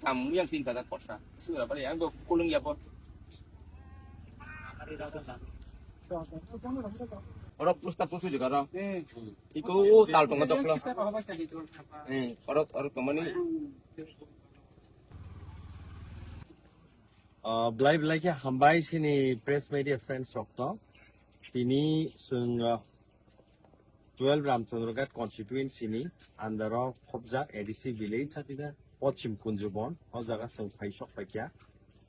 Kamu yang tinggal di kota, sudah pada yang berkulung ya pun. Orang terus juga orang. Iku tal pengetok loh. Orang teman ini. Belai hambai sini press media friends rokno. Ini seng 12 Ramchandrogat constituency ni andaro khobjak ADC village Pochim Kunjubon o jaga seng phaisok paikya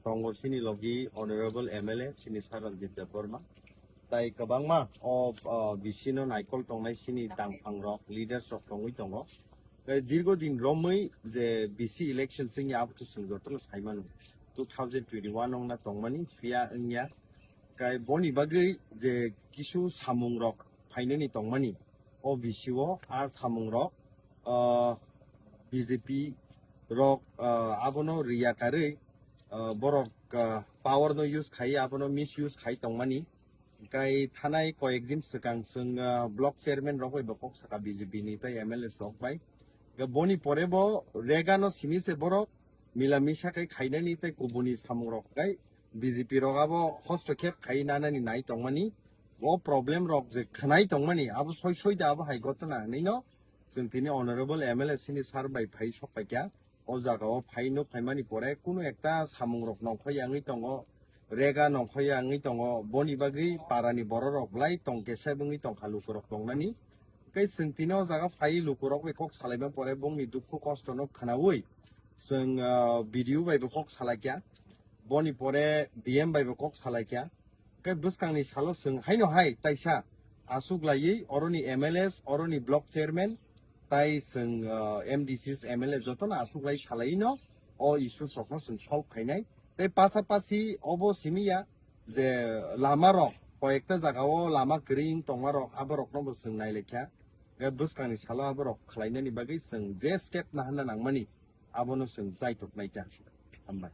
tongor sini logi honorable MLA sini Saral Vidya Burma tai kabangma o bisino naikol tongnai sini tangphang rok leaders rok tongui tongo দীর্ঘদিন রমই যে BC election সিংনি আবতু সংজতল সাইমানো 2021 নংনা তংমানি ফিয়া ইংয়া কাই বনি বাগৈ যে কিছু সামুং rock ফাইনানি তংমানি ও বিসিও আ সামুং rock BJP rock আবনো রিয়া কারে বরক power no use খাই আবনো মিস ইউজ খাই তংমানি কাই থানাই কয়েকদিন সিগাং जों ব্লক চেয়ারম্যান রক বকক সাকা বিজেপি নি তাই এমএলএ রক বাই বনি পরে ব রেগানো সিমিসে বরক মিলামিশা কাই খাইনানি তাই কুবুনি সামুং রক কাই বিজেপি রগাবো হস্তক্ষেপ খাই নানানি নাই তংমানি ও প্রবলেম রক যে খানাই তংমানি আবো সই সই দা আবো হাই ঘটনা নইনো जों তিনি honourable MLA Sini sir by phi সপাইকা ও জাগাও ফাইনো ফাইমানি পরে কোনো একটা সামুং রক নফায়াঙি দङ रेगा नंखयाङै दङ बनि बागै पारानि बर' रकलाय तंकेसे बुङै तंखालुक रक दंनानि कै जोंथिनो जागा फाइ लुकुरक बेखौ सालायबा परे बुंनि दुखु खस्थनो खानावै जों भिडिअ बायबो कक सालायख्या बनि परे डीएम बायबो कक सालायख्या कै बुसकांनि सालो जों हायनो हाय ताइसा आसुग्लायै अरनि एमएलएस अरनि ब्लक चेयरमैन ताइ जों एमडीसी एमएलए जतन आसुग्लाय सालायनो अ इस्यु सकनो जों सल्भ खायनाय তাই পাশাপাশি অব সিমিয়া যে লামা রক কয়েকটা জায়গাও লামা গ্রিং টঙা রক আবার রক নব जों নাইলেখ্যা বুসকানি সালো আবার রক খালাইনানি বাগै जों যে স্টেপ না হানা নাংমানি আবনো जों जायटक नायख्या हामबाय